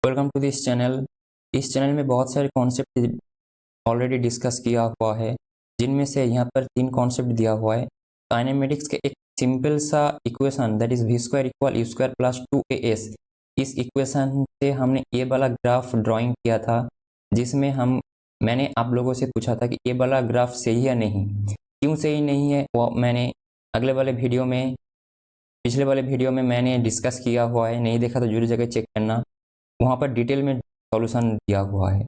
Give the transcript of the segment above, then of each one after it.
Welcome to this channel. इस channel में बहुत सारे कॉन्सेप्ट ऑलरेडी डिस्कस किया हुआ है, जिनमें से यहाँ पर 3 कॉन्सेप्ट दिया हुआ है। काइनेमेटिक्स के एक सिंपल सा equation that is v square equal u square plus 2as। इस इक्वेशन से हमने ये वाला ग्राफ ड्राइंग किया था, जिसमें मैंने आप लोगों से पूछा था कि ये वाला ग्राफ सही है नहीं, क्यों सही नहीं है वो मैंने पिछले वाले वीडियो में मैंने डिस्कस किया हुआ है। नहीं देखा तो जरूर जगह चेक करना, वहाँ पर डिटेल में सॉल्यूशन दिया हुआ है।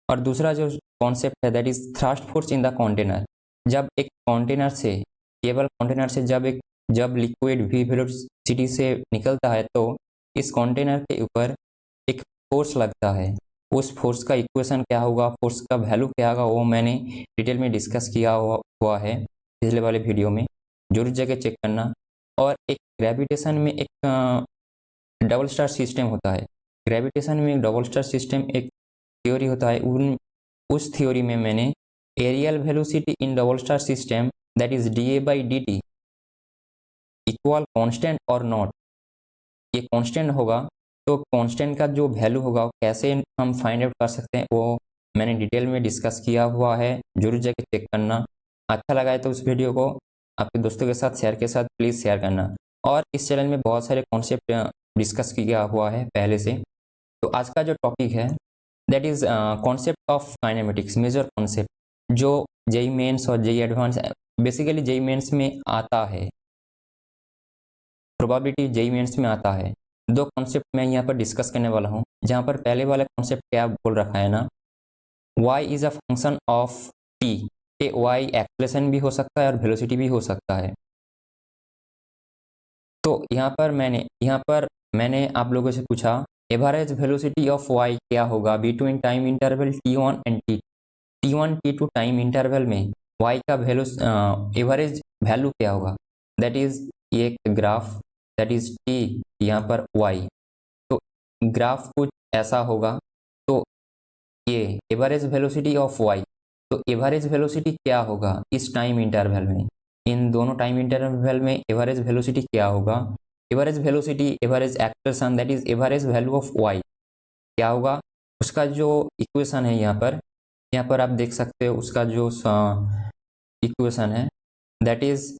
और दूसरा जो कॉन्सेप्ट है that is thrust force in the container. जब एक कंटेनर से केवल कंटेनर से जब लिक्विड वी वेलोसिटी से निकलता है तो इस कंटेनर के ऊपर एक फोर्स लगता है। उस फोर्स का इक्वेशन क्या होगा, फोर्स का वैल्यू क्या होगा, वो मैंने डिटेल में डिस्कस किया हुआ है पिछले वाले वीडियो में, जरूर जगह चेक करना। और एक ग्रेविटेशन में एक डबल स्टार सिस्टम होता है। ग्रेविटेशन में डबल स्टार सिस्टम एक थ्योरी होता है। उस थ्योरी में मैंने areal velocity in double star system that is dA/dt equal constant और नॉट, ये कांस्टेंट होगा तो कांस्टेंट का जो वैल्यू होगा कैसे हम फाइंड आउट कर सकते हैं वो मैंने डिटेल में डिस्कस किया हुआ है, जरूर जाके चेक करना। अच्छा लगा है तो उस वीडियो को आपके दोस्तों के साथ प्लीज़ शेयर करना। और इस चैनल में बहुत सारे कॉन्सेप्ट डिस्कस किया हुआ है पहले से। तो आज का जो टॉपिक है that is concept of kinematics, major concept जो जेई मेंस और JEE Advanced, basically JEE Mains में आता है, प्रोबेबिलिटी जेई मेंस में आता है। 2 कॉन्सेप्ट मैं यहाँ पर डिस्कस करने वाला हूँ, जहाँ पर पहले वाला कॉन्सेप्ट क्या बोल रखा है ना, y is a function of t, के y एक्सेलरेशन भी हो सकता है और वेलोसिटी भी हो सकता है। तो यहाँ पर मैंने आप लोगों से पूछा एवरेज वेलोसिटी ऑफ y क्या होगा between time interval t1 and t1 t2 time interval में y का एवरेज वैल्यू क्या होगा। दैट इज ये ग्राफ दैट इज t, यहाँ पर y, तो ग्राफ कुछ ऐसा होगा। तो ये एवरेज वेलोसिटी ऑफ y, तो एवरेज वेलोसिटी क्या होगा इस टाइम इंटरवल में, इन दोनों टाइम इंटरवल में एवरेज वेलोसिटी क्या होगा। Average velocity, average acceleration that is average value of y क्या होगा, उसका जो इक्वेशन है यहाँ पर आप देख सकते हो। उसका जो इक्वेशन है that is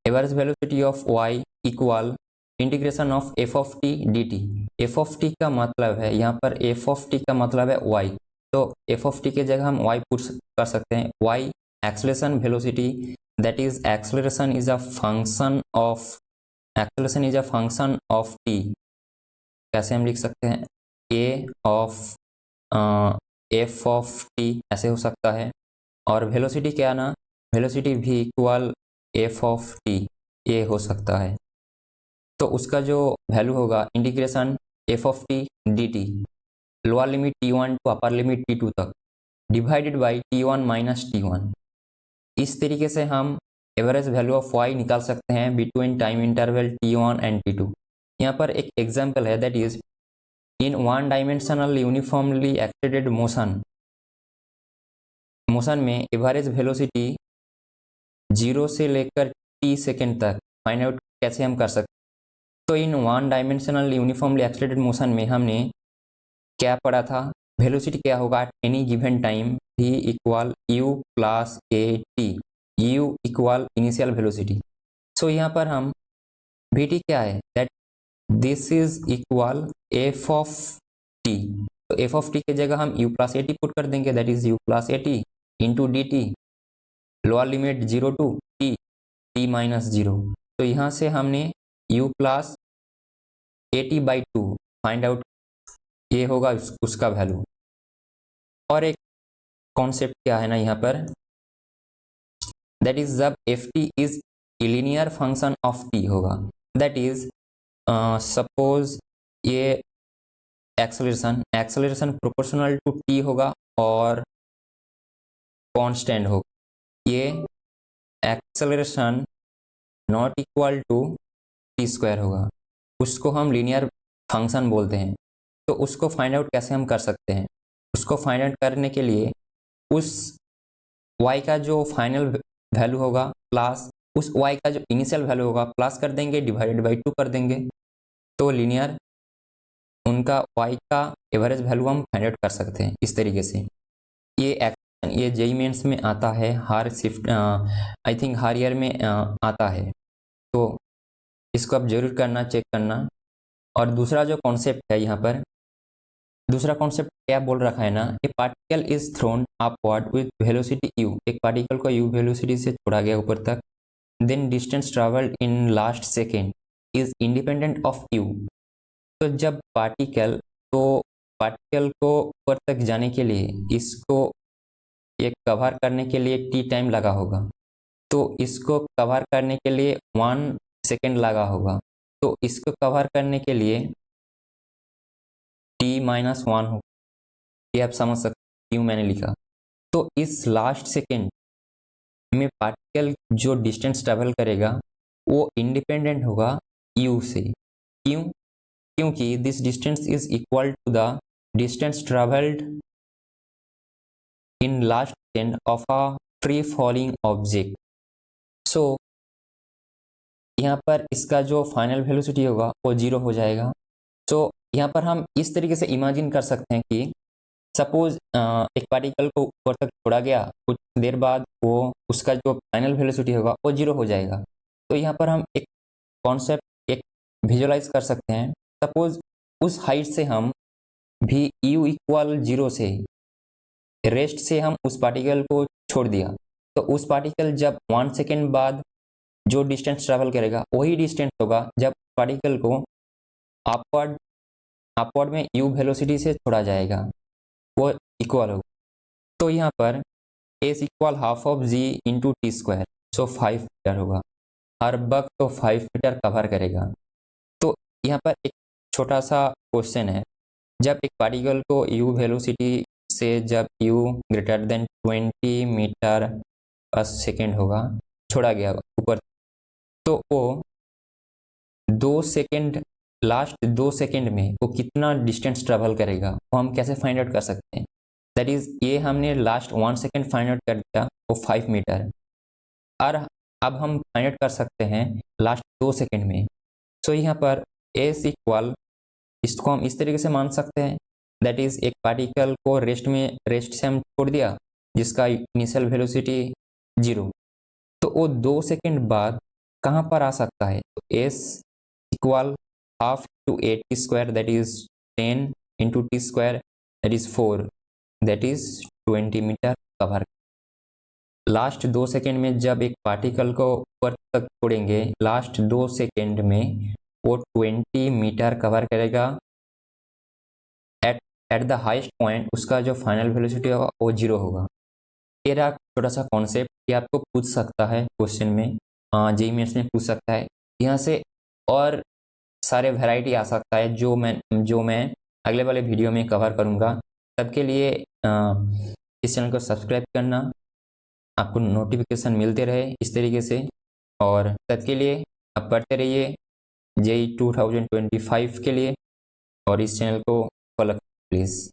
average velocity of y equal integration of f of t dt। f of t का मतलब है, यहाँ पर f ऑफ t का मतलब है y, तो f ऑफ t के जगह हम y पुट कर सकते हैं। y acceleration velocity that is acceleration is a function of t। कैसे हम लिख सकते हैं, a of f of t ऐसे हो सकता है। और वेलोसिटी क्या ना, velocity v equal f of t ये हो सकता है। तो उसका जो वैल्यू होगा integration f of t dt, lower limit t1 to upper limit t2 तक, divided by t1 minus t1। इस तरीके से हम एवरेज वैल्यू ऑफ y निकाल सकते हैं between time interval t1 and t2। यहाँ पर एक एग्जाम्पल है that is in one dimensional uniformly accelerated motion में एवरेज वेलोसिटी 0 से लेकर t सेकेंड तक फाइंड आउट कैसे हम कर सकते हैं। तो in one dimensional uniformly accelerated motion में हमने क्या पढ़ा था, वेलोसिटी क्या होगा at any given time v equal u plus a t, u equal initial velocity. So यहाँ पर हम vt क्या है that this is equal f of t, तो f ऑफ t के जगह हम u plus a t put कर देंगे, that is u plus a t into d t, lower limit 0 to t, t minus 0। तो यहाँ से हमने u plus a t by 2 find out, ये होगा उसका वैल्यू। और एक कॉन्सेप्ट क्या है ना यहाँ पर, दैट इज जब f t is linear function of t होगा, दैट इज सपोज ये एक्सेलरेशन प्रोपोर्शनल टू टी होगा और कांस्टेंट होगा। ये acceleration not equal to t square होगा, उसको हम लीनियर फंक्शन बोलते हैं। तो उसको फाइंड आउट कैसे हम कर सकते हैं, उसको फाइंड आउट करने के लिए उस y का जो फाइनल वैल्यू होगा प्लस उस y का जो इनिशियल वैल्यू होगा प्लस कर देंगे, डिवाइडेड बाई 2 कर देंगे, तो लीनियर उनका y का एवरेज वैल्यू हम फाइंड आउट कर सकते हैं इस तरीके से। ये जेईई मेंस में आता है, हर शिफ्ट आई थिंक हर ईयर में आता है, तो इसको आप जरूर करना, चेक करना। और दूसरा जो कॉन्सेप्ट है यहाँ पर, दूसरा कॉन्सेप्ट क्या बोल रखा है ना, a particle is thrown upward with velocity u, एक पार्टिकल को u वेलोसिटी से छोड़ा गया ऊपर तक, then distance travelled in last second is independent of u। तो जब पार्टिकल को ऊपर तक जाने के लिए इसको एक कवर करने के लिए t टाइम लगा होगा, तो इसको कवर करने के लिए 1 सेकेंड लगा होगा, तो इसको कवर करने के लिए t-1 होगा। ये आप समझ सकते हैं क्यों मैंने लिखा। तो इस लास्ट सेकेंड में पार्टिकल जो डिस्टेंस ट्रेवल करेगा वो इंडिपेंडेंट होगा u से। क्यों? क्योंकि this distance is equal to the distance travelled in last second of a free falling object. So यहाँ पर इसका जो फाइनल वेलोसिटी होगा वो 0 हो जाएगा। तो यहाँ पर हम इस तरीके से इमेजिन कर सकते हैं कि सपोज एक पार्टिकल को ऊपर तक छोड़ा गया, कुछ देर बाद वो उसका जो फाइनल वेलोसिटी होगा वो 0 हो जाएगा। तो यहाँ पर हम एक कॉन्सेप्ट एक विजुअलाइज कर सकते हैं। सपोज उस हाइट से हम भी u इक्वल 0 से रेस्ट से हम उस पार्टिकल को छोड़ दिया, तो उस पार्टिकल जब 1 सेकेंड बाद जो डिस्टेंस ट्रेवल करेगा वही डिस्टेंस होगा जब पार्टिकल को अपवर्ड में u वेलोसिटी से छोड़ा जाएगा, वो इक्वल होगा। तो यहाँ पर s equal half of g into t square, so 5 metre होगा। हर बग तो 5 मीटर कवर करेगा। तो यहाँ पर एक छोटा सा क्वेश्चन है, जब एक पार्टिकल को u वेलोसिटी से जब u ग्रेटर देन 20 मीटर पर सेकेंड होगा छोड़ा गया ऊपर, तो वो 2 सेकेंड, लास्ट 2 सेकेंड में वो कितना डिस्टेंस ट्रेवल करेगा वो हम कैसे फाइंड आउट कर सकते हैं। दैट इज, ये हमने लास्ट 1 सेकेंड फाइंड आउट कर दिया, वो 5 मीटर। और अब हम फाइंड आउट कर सकते हैं लास्ट 2 सेकेंड में। सो यहाँ पर एस इक्वल, इसको हम इस तरीके से मान सकते हैं, दैट इज एक पार्टिकल को रेस्ट से हम छोड़ दिया जिसका इनिशियल वेलोसिटी 0, तो वो 2 सेकेंड बाद कहाँ पर आ सकता है। तो S equal half to 8 square, that is 10 into t square, that is 4, that is 20 metre cover. Last 2 second में जब एक पार्टिकल को ऊपर तक छोड़ेंगे, लास्ट 2 सेकेंड में वो 20 मीटर कवर करेगा। एट द हाइस्ट पॉइंट उसका जो फाइनल वेलोसिटी होगा वो 0 होगा। ये रहा छोटा सा कॉन्सेप्ट, ये आपको पूछ सकता है क्वेश्चन में, जेईई मेंस में पूछ सकता है। यहाँ से और सारे वैरायटी आ सकता है जो मैं अगले वाले वीडियो में कवर करूँगा। तब के लिए इस चैनल को सब्सक्राइब करना, आपको नोटिफिकेशन मिलते रहे इस तरीके से, और तब के लिए आप पढ़ते रहिए जेईई 2025 के लिए, और इस चैनल को फॉलो प्लीज़।